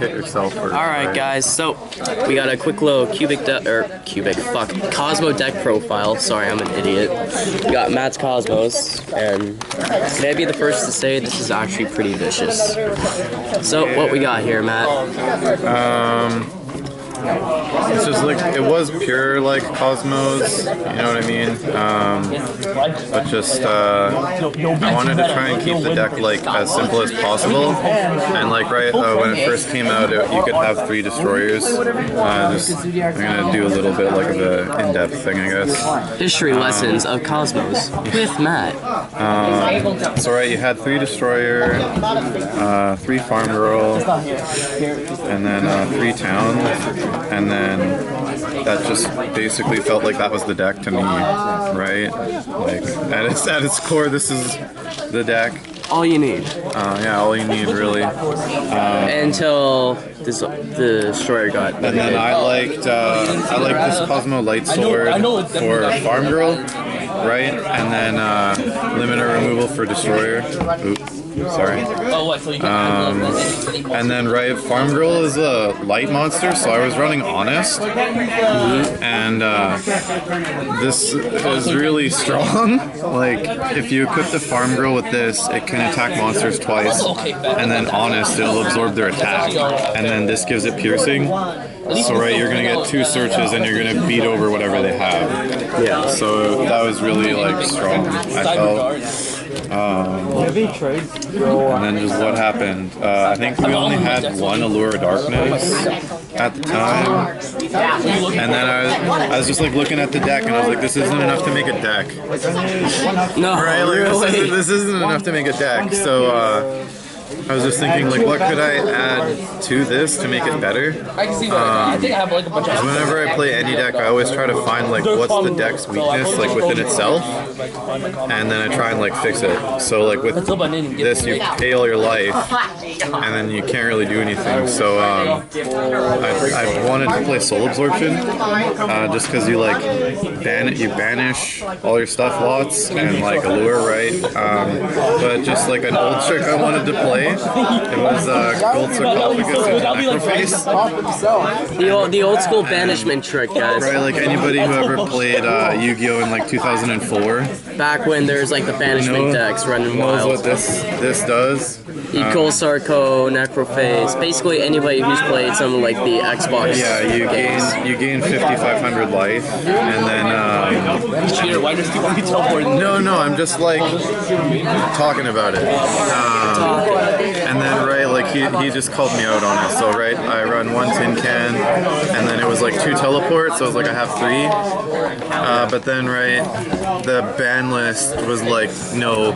hit yourself first. Alright guys, so we got a quick little Kozmo deck profile. Sorry, I'm an idiot. We got Matt's Cosmos, and may I be the first to say this is actually pretty vicious. So, what we got here, Matt? It's just like, it was pure like Cosmos, you know what I mean? But just, I wanted to try and keep the deck like as simple as possible. And like when it first came out, you could have 3 destroyers. I'm gonna do a little bit like of an in-depth thing, I guess. History lessons of Cosmos with Matt. So you had 3 destroyer, 3 farm girl, and then 3 towns. And then that just basically felt like that was the deck to me, right? Like at its core, this is the deck. All you need. Yeah, all you need really. Until the destroyer got. And then I liked this Kozmo Light Sword for Farm Girl, right? And then limiter removal for Destroyer. Oops. Sorry. And then Farm Girl is a light monster, so I was running Honest, and this is really strong. Like if you equip the Farm Girl with this, it can attack monsters twice, and then Honest, it'll absorb their attack, and then this gives it piercing. So you're gonna get 2 searches, and you're gonna beat over whatever they have. Yeah. So that was really like strong, I felt. And then just what happened. I think we only had 1 Allure of Darkness at the time. And then I was just like looking at the deck, and I was like, this isn't enough to make a deck. No, right? Like, really? This isn't enough to make a deck. So I was just thinking, like, what could I add to this to make it better? Whenever I play any deck, I always try to find, like, what's the deck's weakness, like, within itself, and then I try and, like, fix it. So, like, with this, you pay all your life, and then you can't really do anything. So, I wanted to play Soul Absorption, just because you, like, banish all your stuff lots, and, like, Allure, right? But just, like, an old trick I wanted to play, it was Gold Sarcophagus and Necroface. The old school banishment trick, guys. Right, like anybody who ever played Yu-Gi-Oh! In like 2004. Back when there's like the banishment decks running wild. Knows what this does. Gold Sarco, Necroface, basically anybody who's played some of like the Xbox. Yeah, you gain 5,500 life, and then no, I'm just like talking about it. And then like he just called me out on it. So I run 1 tin can, and then it was like 2 teleports. So it was like I have 3. But then the ban list was like no.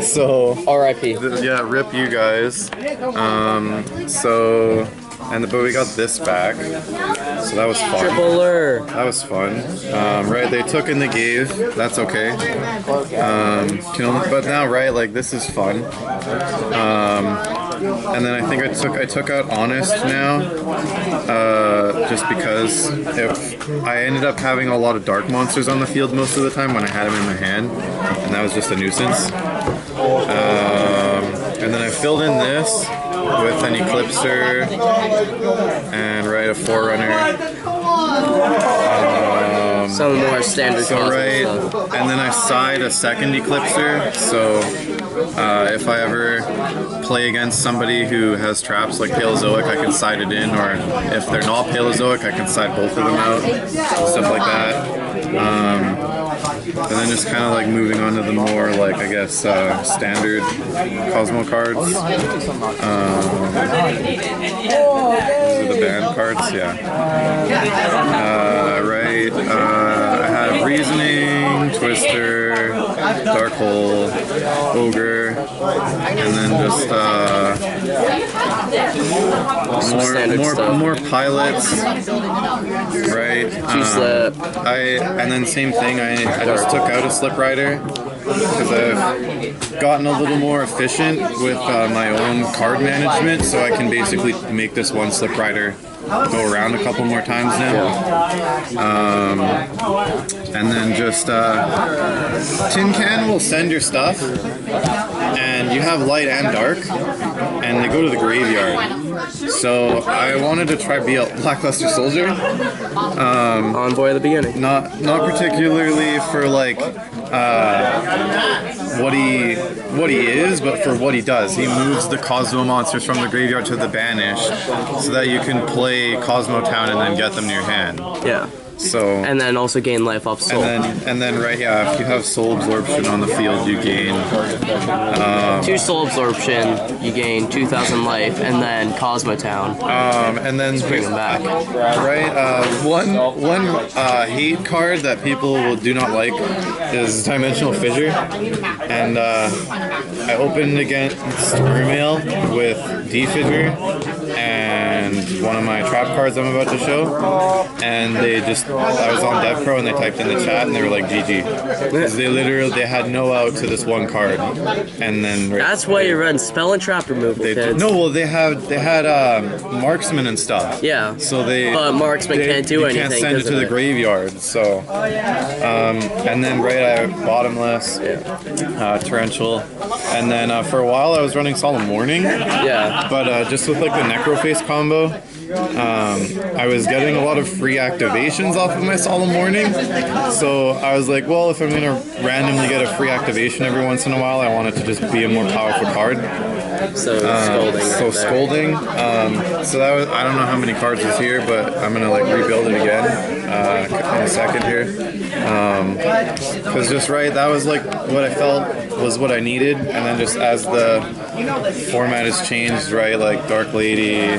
So R.I.P. Yeah, rip you guys. But we got this back, so that was fun. Triple lure. That was fun. They took and they gave. That's okay. But now, like this is fun. And then I think I took out Honest now, just because I ended up having a lot of dark monsters on the field most of the time when I had them in my hand, and that was just a nuisance. And then I filled in this with an Eclipser and a Forerunner. Some more standard stuff. And then I side a second Eclipser, so if I ever play against somebody who has traps like Paleozoic, I can side it in, or if they're not Paleozoic, I can side both of them out, stuff like that. And then just kind of like moving on to the more like, I guess, standard Kozmo cards. These are the band cards, yeah. I have Reasoning, Twister, Dark Hole, Ogre, and then just more pilots, right? And then same thing, I just took out a Slip Rider because I've gotten a little more efficient with my own card management, so I can basically make this one Slip Rider go around a couple more times now. And then just Tin Can will send your stuff. and you have light and dark, and they go to the graveyard. So I wanted to try be a lackluster soldier. Envoy at the beginning. Not particularly for like what he is, but for what he does. He moves the Kozmo monsters from the graveyard to the banished, so that you can play Kozmo Town and then get them to your hand. Yeah. So and then also gain life off soul. And then right, yeah, if you have soul absorption on the field, you gain 2 soul absorption, you gain 2,000 life, and then Kozmo Town. And then bring them back. Right. One hate card that people do not like is Dimensional Fissure, and I opened against Stormmail with D-Fissure and one of my trap cards I'm about to show, and I was on Dev Pro and they typed in the chat and they were like GG. Because they had no out to this one card, and then that's why you run spell and trap removal. They had marksman and stuff. Yeah. So but marksman can't do anything. Can't send it to the graveyard. So and then I have bottomless, torrential, and then for a while I was running Solemn Warning. Yeah. But just with like the Necroface combo, I was getting a lot of free activations off of my Solemn Warning, so I was like, well, if I'm gonna randomly get a free activation every once in a while, I want it to just be a more powerful card. So Scolding. Scolding. So that was, I don't know how many cards was here, but I'm gonna like rebuild it again in a second here. Because that was like what I felt was what I needed, and then just as the format has changed, right, like Dark Lady,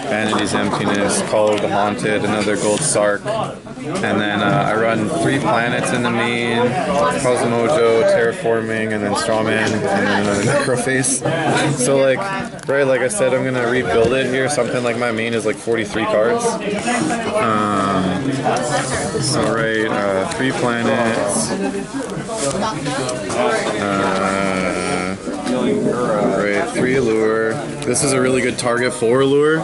Vanity's Emptiness, Call of the Haunted, another Gold Sark, and then I run 3 planets in the main, Cosmojo, Terraforming, and then Strawman, and then another Necroface. So like I said, I'm gonna rebuild it here. Something like my main is like 43 cards. So 3 planets. Right, 3 allure. This is a really good target for allure.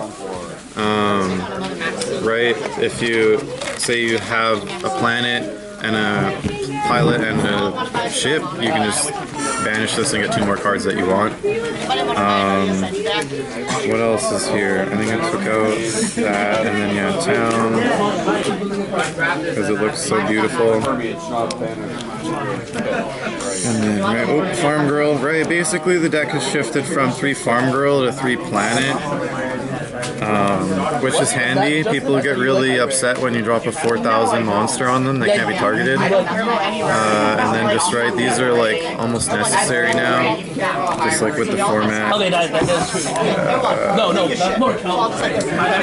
Right, if you say you have a planet and a pilot and a ship, you can just banish this and get 2 more cards that you want. What else is here? I think I took out that, and then town, because it looks so beautiful. And then Farm Girl. Right, basically the deck has shifted from 3 Farm Girl to 3 Planet. Which is handy. People get really upset when you drop a 4,000 monster on them. They can't be targeted. And then these are like almost necessary now, just like with the format.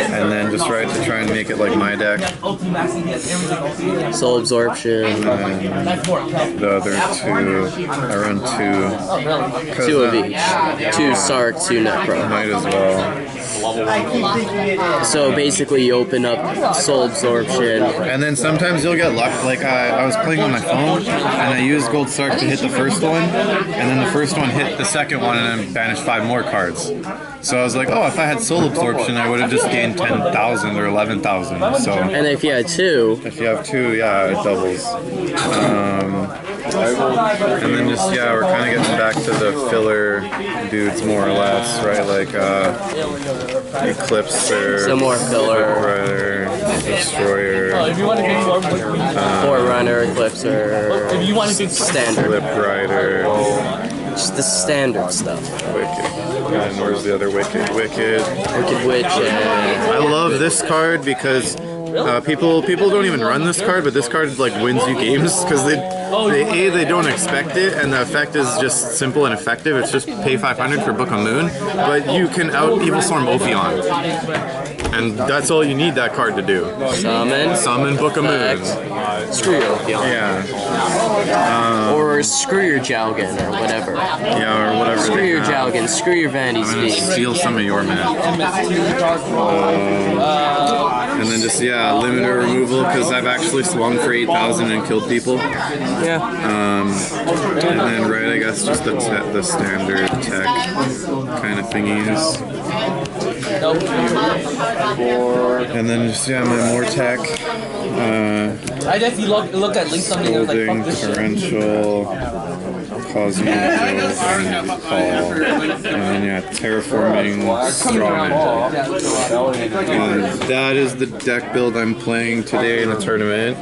And then just to try and make it like my deck. Soul Absorption. And the other 2, I run 2. 2 of each. 2 Sark, 2 Necro. Might as well. So basically you open up Soul Absorption. And then sometimes you'll get luck. Like I was playing on my phone and I used Gold Sark to hit the first one, and then the first one hit the second one and then banished 5 more cards. So I was like, oh, if I had Soul Absorption, I would have just gained 10,000 or 11,000. So. And if you had 2. If you have 2, yeah, it doubles. And then we're kind of getting back to the filler dudes more or less, right? Like Eclipser, some more filler, Rider, Destroyer, Forerunner, Eclipser, standard, Flip Rider, just the standard stuff. Wicked. And where's the other Wicked? Wicked Witch. I love this card because people don't even run this card, but this card like wins you games because they don't expect it, and the effect is just simple and effective. It's just pay 500 for Book of Moon, but you can out Evil Storm Ophion, and that's all you need that card to do. Summon Book of Moon. Screw your Ophion. Yeah. Or screw your Jowgen or whatever. Yeah, or whatever. Screw your Jowgen. Screw your Vanity's I'm gonna steal some of your mana. And then just limiter removal because I've actually swung for 8,000 and killed people. Yeah. And then I guess just the standard tech kind of thingies. And then just my more tech. I guess you look at least something that was like, fuck this shit. Torrential, Kozmo, and Paul. And then yeah, Terraforming Strawman. And that is the deck build I'm playing today in the tournament.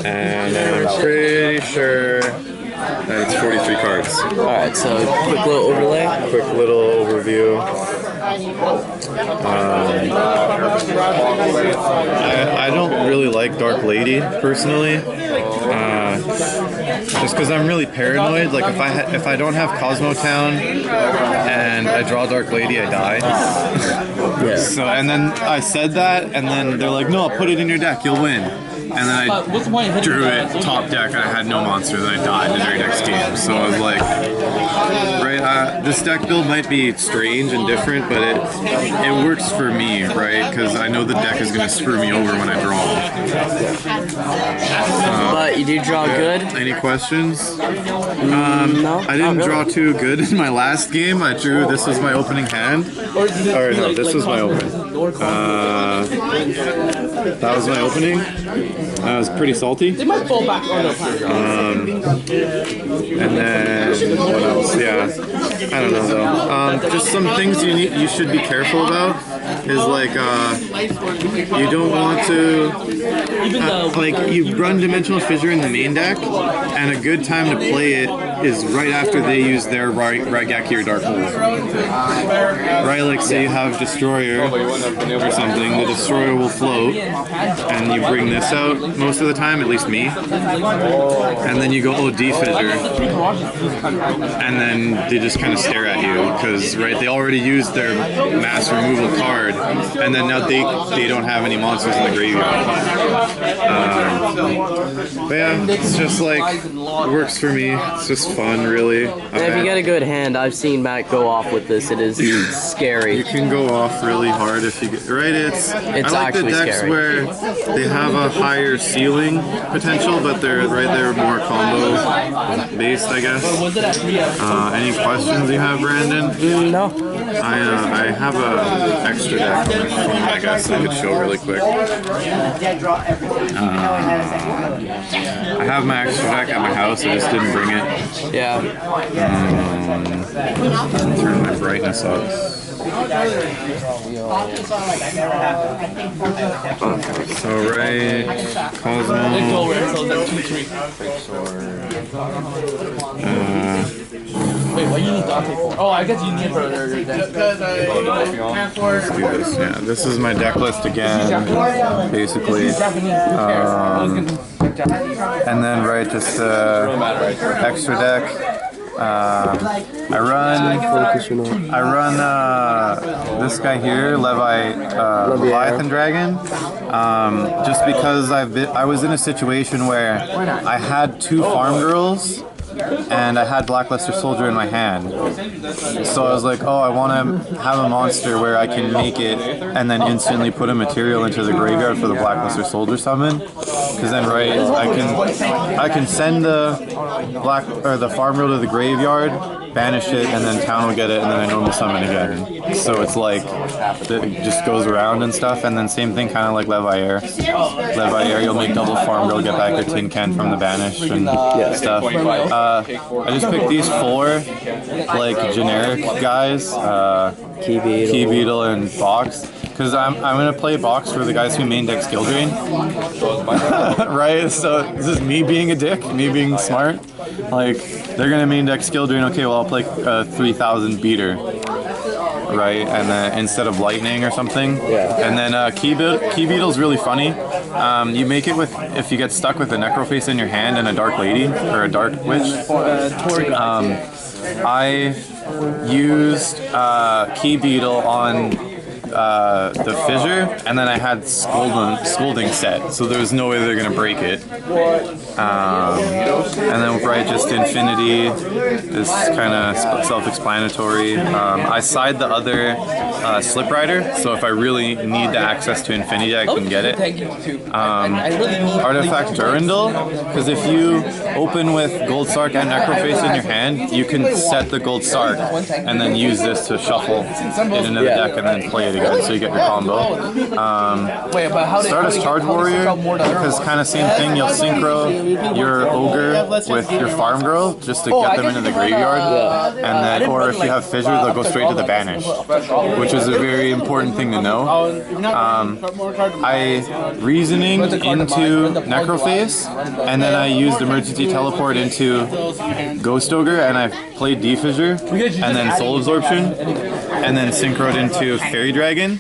And I'm pretty sure that it's 43 cards. Alright, so quick little overlay. Quick little overview. I don't really like Dark Lady personally, just because I'm really paranoid. Like if I don't have Kozmo Town and I draw Dark Lady, I die. Yeah. So and then I said that, and then they're like, "No, put it in your deck, you'll win." And then I drew it top deck, and I had no monsters, and I died the very next game. So I was like, right, this deck build might be strange and different, but it works for me, right? Because I know the deck is going to screw me over when I draw. But you do draw good? Any questions? No, I didn't draw too good in my last game. I drew, this was my opening hand. Or no, this was my opening. That was my opening. I was pretty salty. They might fall back on and then what else? Yeah, I don't know though. Just some things you should be careful about is like you don't want to like you run Dimensional Fissure in the main deck, and a good time to play it is right after they use their Raigeki or Dark Hole. Right, like say you have Destroyer or something, the Destroyer will float, and you bring this out most of the time, at least me, and then you go OD Fissure, and then they just kind of stare at you, because right, they already used their mass removal card, and then now they don't have any monsters in the graveyard. But yeah, it's just like, it works for me. It's just fun, really. And if you get a good hand, I've seen Matt go off with this. It is scary. You can go off really hard if you get right. It's I like the decks scary. where they have a higher ceiling potential, but they're more combo based, I guess. Any questions you have, Brandon? No. I have a extra deck on my phone, I guess I could show really quick. I have my extra deck at my house, I just didn't bring it. Yeah. Turn my brightness up. So right, Kozmo. Wait, what do you need Dante for? Oh, I guess you need it for your deck. Let's do this. Yeah, this is my deck list again, basically. And then right, just extra deck. I run this guy here, Leviathan Dragon, just because I was in a situation where I had 2 farm girls and I had Blackluster Soldier in my hand. So I was like, oh, I want to have a monster where I can make it and then instantly put a material into the graveyard for the Blackluster Soldier summon. Because then, right, I can send the farm girl to the graveyard, banish it, and then town will get it, and then I normal summon again. So it's like, it just goes around and stuff, and then same thing kind of like Leviair. Leviair, you'll make double farm girl, get back their tin can from the banish and stuff. I just picked these 4, like, generic guys, Key Beetle and Box. Because I'm going to play Box for the guys who main deck Skill Drain. Right? So this is me being a dick, me being smart. Like, they're going to main deck Skill Drain, okay, well I'll play 3000 Beater. Right? And then instead of Lightning or something. Yeah. And then Key Beetle's really funny. You make it with, if you get stuck with a Necroface in your hand and a Dark Lady, or a Dark Witch. I used Key Beetle on the Fissure, and then I had Scolding set, so there was no way they're gonna break it. And then right, just Infinity is kind of self-explanatory. I side the other Slip Rider, so if I really need the access to Infinity, I can get it. Artifact Durandal, because if you open with Gold Sark and Necroface in your hand, you can set the Gold Sark and then use this to shuffle it into the deck and then play it again, so you get your combo. Stardust Charge Warrior, because kind of same thing, you'll synchro your ogre with your farm girl just to get them into the graveyard, and then, or if you have fissure, they'll go straight to the banish, which is a very important thing to know. I reasoning into Necroface, and then I used emergency teleport into Ghost Ogre, and I played Defissure, and then Soul Absorption, and then synchroed into Fairy Dragon.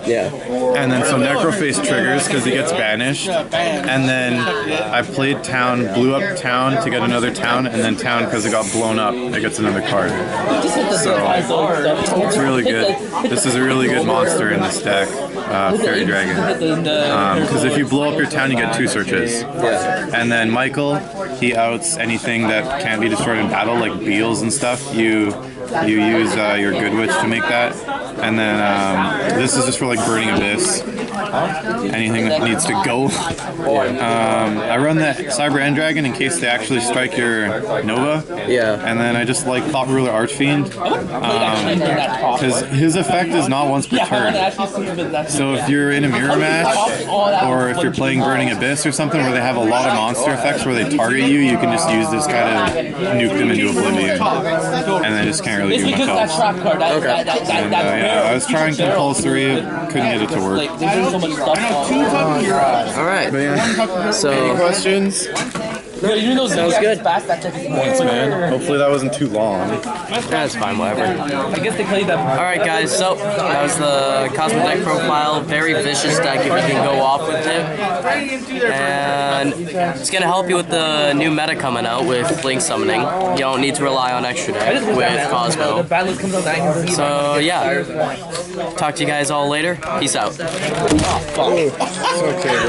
Yeah. And then so Necroface triggers because he gets banished, and then I played Town, blew up Town to get another Town, and then Town because it got blown up, it gets another card. So it's really good. This is a really good monster in this deck, Fairy Dragon. Because if you blow up your Town, you get 2 searches. And then Michael, he outs anything that can't be destroyed in battle, like beals and stuff. You use your Good Witch to make that. And then this is just for like Burning Abyss. Anything that needs to go. I run that Cyber End Dragon in case they actually strike your Nova. Yeah. And then I just like Thought Ruler Archfiend. Because his effect is not once per turn. So if you're in a mirror match, or if you're playing Burning Abyss or something where they have a lot of monster effects where they target you, you can just use this kind of nuke them into oblivion. And then just can't really do much else. Okay. And yeah, I was trying Compulsory, couldn't get it to work. Alright. So, Any questions? sounds good. Thanks, man. Hopefully that wasn't too long. That's fine, whatever. Alright guys, so that was the Kozmo deck profile. Very vicious deck if you can go off with it. And it's going to help you with the new meta coming out with Blink Summoning. You don't need to rely on extra deck with Kozmo. So yeah, talk to you guys all later. Peace out. Okay, bro.